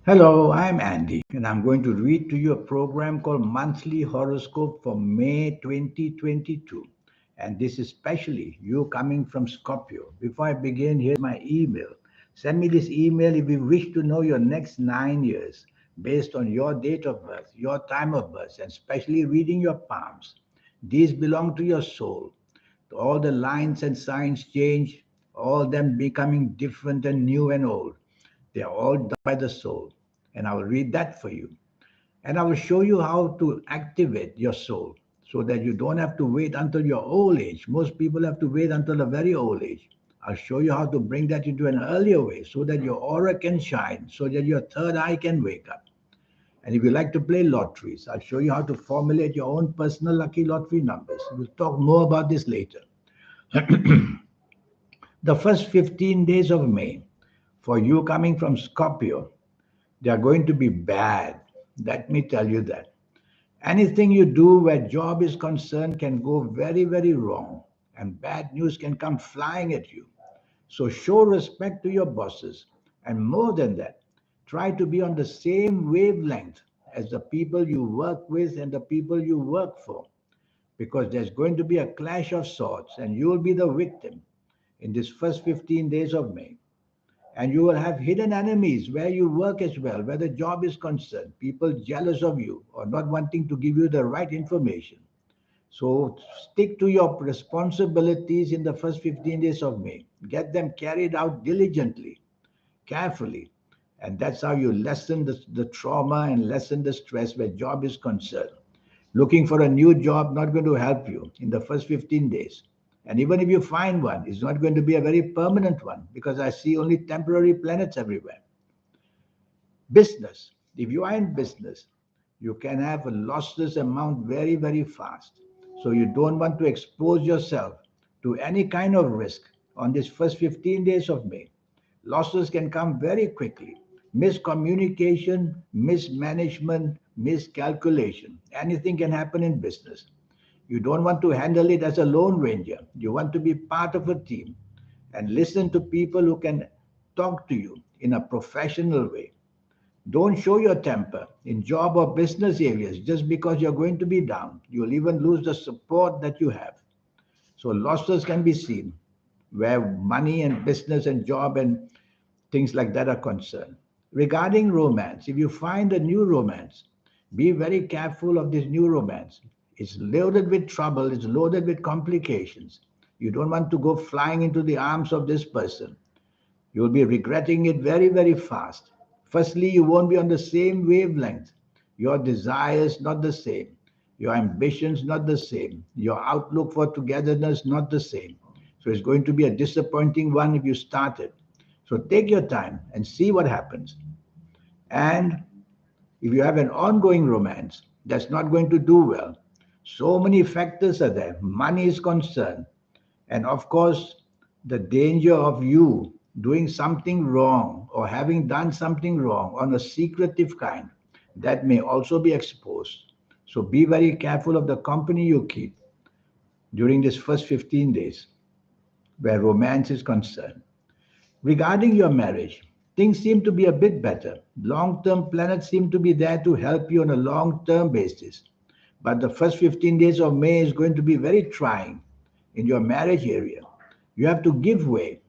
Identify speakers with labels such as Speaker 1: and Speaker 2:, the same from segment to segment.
Speaker 1: Hello, I'm Andy, and I'm going to read to you a program called Monthly Horoscope for May 2022. And this is especially you coming from Scorpio. Before I begin, here's my email. Send me this email if you wish to know your next 9 years based on your date of birth, your time of birth, and especially reading your palms. These belong to your soul. All the lines and signs change, all them becoming different and new and old. They are all done by the soul. And I will read that for you. And I will show you how to activate your soul so that you don't have to wait until your old age. Most people have to wait until a very old age. I'll show you how to bring that into an earlier way so that your aura can shine, so that your third eye can wake up. And if you like to play lotteries, I'll show you how to formulate your own personal lucky lottery numbers. We'll talk more about this later. The first 15 days of May, for you coming from Scorpio, they are going to be bad. Let me tell you that. Anything you do where job is concerned can go very, very wrong, and bad news can come flying at you. So show respect to your bosses, and more than that, try to be on the same wavelength as the people you work with and the people you work for, because there's going to be a clash of swords, and you will be the victim in this first 15 days of May. And you will have hidden enemies where you work as well, where the job is concerned, people jealous of you or not wanting to give you the right information. So stick to your responsibilities in the first 15 days of May. Get them carried out diligently, carefully. And that's how you lessen the trauma and lessen the stress where job is concerned. Looking for a new job not going to help you in the first 15 days. And even if you find one, it's not going to be a very permanent one because I see only temporary planets everywhere. Business. If you are in business, you can have a lossless amount very, very fast. So you don't want to expose yourself to any kind of risk on this first 15 days of May. Losses can come very quickly. Miscommunication, mismanagement, miscalculation. Anything can happen in business. You don't want to handle it as a lone ranger. You want to be part of a team and listen to people who can talk to you in a professional way. Don't show your temper in job or business areas just because you're going to be down. You'll even lose the support that you have. So losses can be seen where money and business and job and things like that are concerned. Regarding romance, if you find a new romance, be very careful of this new romance. It's loaded with trouble, it's loaded with complications. You don't want to go flying into the arms of this person. You'll be regretting it very, very fast. Firstly, you won't be on the same wavelength. Your desires not the same. Your ambitions not the same. Your outlook for togetherness not the same. So it's going to be a disappointing one if you start it. So take your time and see what happens. And if you have an ongoing romance, that's not going to do well. So many factors are there. Money is concerned. And of course, the danger of you doing something wrong or having done something wrong on a secretive kind, that may also be exposed. So be very careful of the company you keep during this first 15 days where romance is concerned. Regarding your marriage, things seem to be a bit better. Long term planets seem to be there to help you on a long term basis. But the first 15 days of May is going to be very trying in your marriage area. You have to give way.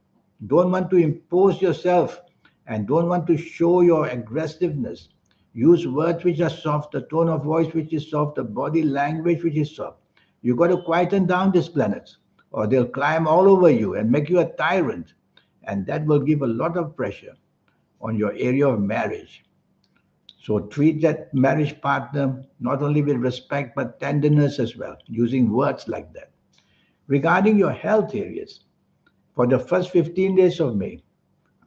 Speaker 1: Don't want to impose yourself and don't want to show your aggressiveness. Use words which are soft, the tone of voice which is soft, the body language which is soft. You got to quieten down these planets or they'll climb all over you and make you a tyrant. And that will give a lot of pressure on your area of marriage. So treat that marriage partner not only with respect but tenderness as well, using words like that. Regarding your health areas, for the first 15 days of May,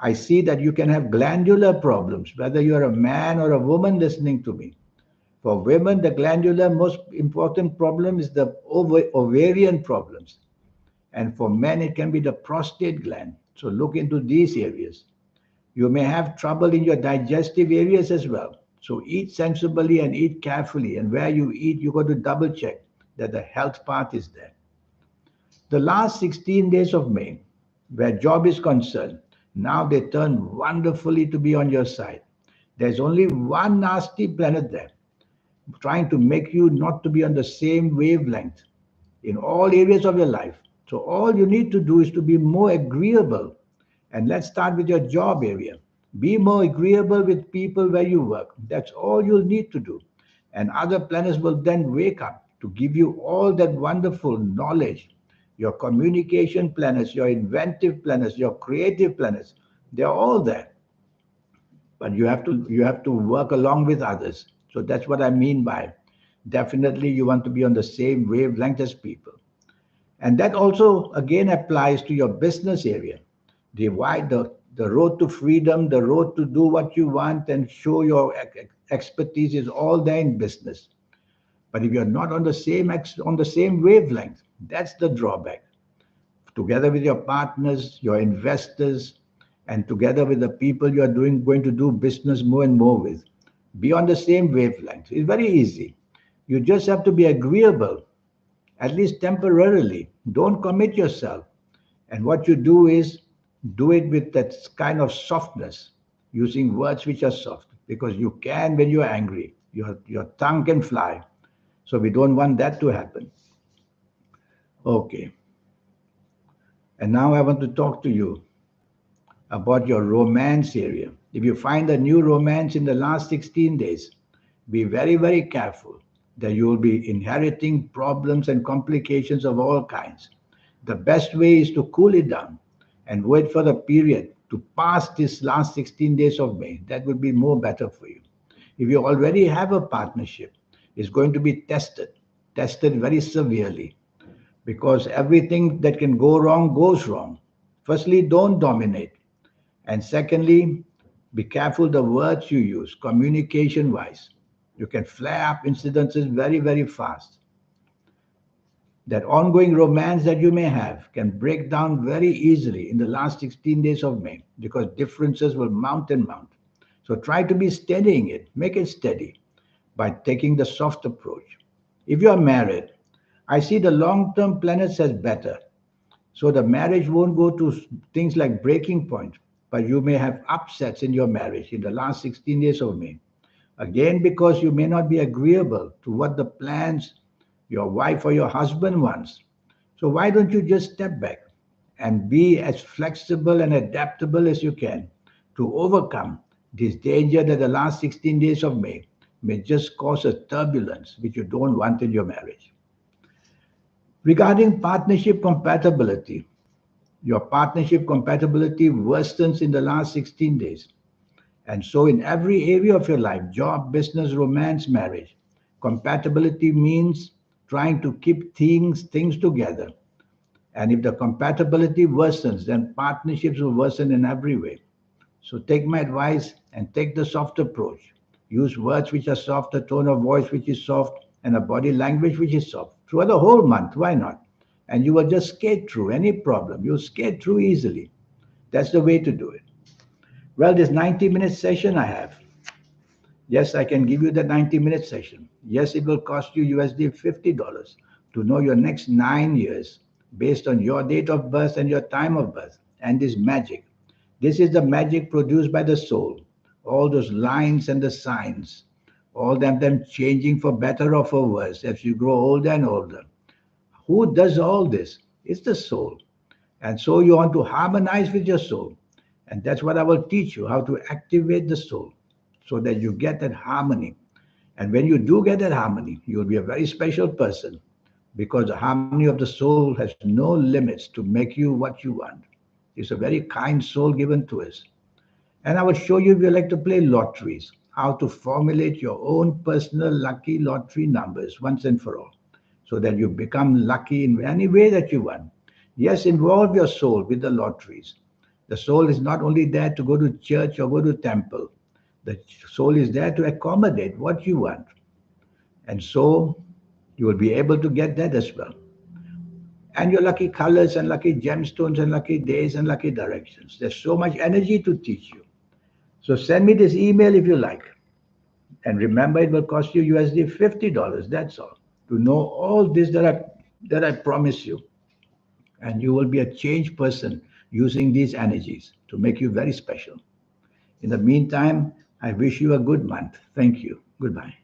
Speaker 1: I see that you can have glandular problems, whether you're a man or a woman listening to me. For women, the glandular most important problem is the ovarian problems. And for men, it can be the prostate gland. So look into these areas. You may have trouble in your digestive areas as well. So eat sensibly and eat carefully. And where you eat, you got to double check that the health part is there. The last 16 days of May, where job is concerned, now they turn wonderfully to be on your side. There's only one nasty planet there, trying to make you not to be on the same wavelength in all areas of your life. So all you need to do is to be more agreeable. And let's start with your job area. Be more agreeable with people where you work. That's all you'll need to do. And other planets will then wake up to give you all that wonderful knowledge. Your communication planets, your inventive planets, your creative planets, they're all there. But you have to work along with others. So that's what I mean by definitely you want to be on the same wavelength as people. And that also again applies to your business area. The road to freedom, the road to do what you want and show your expertise is all there in business. But if you're not on the same wavelength, that's the drawback. Together with your partners, your investors, and together with the people you are going to do business more and more with, be on the same wavelength. It's very easy. You just have to be agreeable, at least temporarily. Don't commit yourself. And what you do is do it with that kind of softness, using words which are soft, because you can when you're angry. Your tongue can fly. So we don't want that to happen. Okay. And now I want to talk to you about your romance area. If you find a new romance in the last 16 days, be very, very careful that you will be inheriting problems and complications of all kinds. The best way is to cool it down and wait for the period to pass this last 16 days of May. That would be more better for you. If you already have a partnership, it's going to be tested very severely because everything that can go wrong goes wrong. Firstly, don't dominate. And secondly, be careful the words you use, communication wise. You can flare up incidences very, very fast. That ongoing romance that you may have can break down very easily in the last 16 days of May because differences will mount and mount. So try to be steadying it, make it steady by taking the soft approach. If you are married, I see the long term planets as better. So the marriage won't go to things like breaking point, but you may have upsets in your marriage in the last 16 days of May. Again, because you may not be agreeable to what the plans your wife or your husband wants. So why don't you just step back and be as flexible and adaptable as you can to overcome this danger that the last 16 days of may just cause a turbulence which you don't want in your marriage. Regarding partnership compatibility, your partnership compatibility worsens in the last 16 days. And so, in every area of your life job, business, romance, marriage compatibility means trying to keep things together. And if the compatibility worsens, then partnerships will worsen in every way. So, take my advice and take the soft approach. Use words which are soft, a tone of voice which is soft, and a body language which is soft. Throughout the whole month, why not? And you will just skate through any problem. You'll skate through easily. That's the way to do it. Well, this 90-minute session I have. Yes, I can give you the 90-minute session. Yes, it will cost you USD $50 to know your next 9 years based on your date of birth and your time of birth. And this magic. This is the magic produced by the soul. All those lines and the signs, all them changing for better or for worse as you grow older and older. Who does all this? It's the soul. And so you want to harmonize with your soul. And that's what I will teach you how to activate the soul so that you get that harmony. And when you do get that harmony, you'll be a very special person because the harmony of the soul has no limits to make you what you want. It's a very kind soul given to us. And I will show you if you like to play lotteries, how to formulate your own personal lucky lottery numbers once and for all so that you become lucky in any way that you want. Yes, involve your soul with the lotteries. The soul is not only there to go to church or go to temple. The soul is there to accommodate what you want. And so you will be able to get that as well. And your lucky colors and lucky gemstones and lucky days and lucky directions. There's so much energy to teach you. So send me this email if you like. And remember, it will cost you USD $50. That's all. To know all this that I promise you. And you will be a changed person using these energies to make you very special. In the meantime, I wish you a good month. Thank you. Goodbye.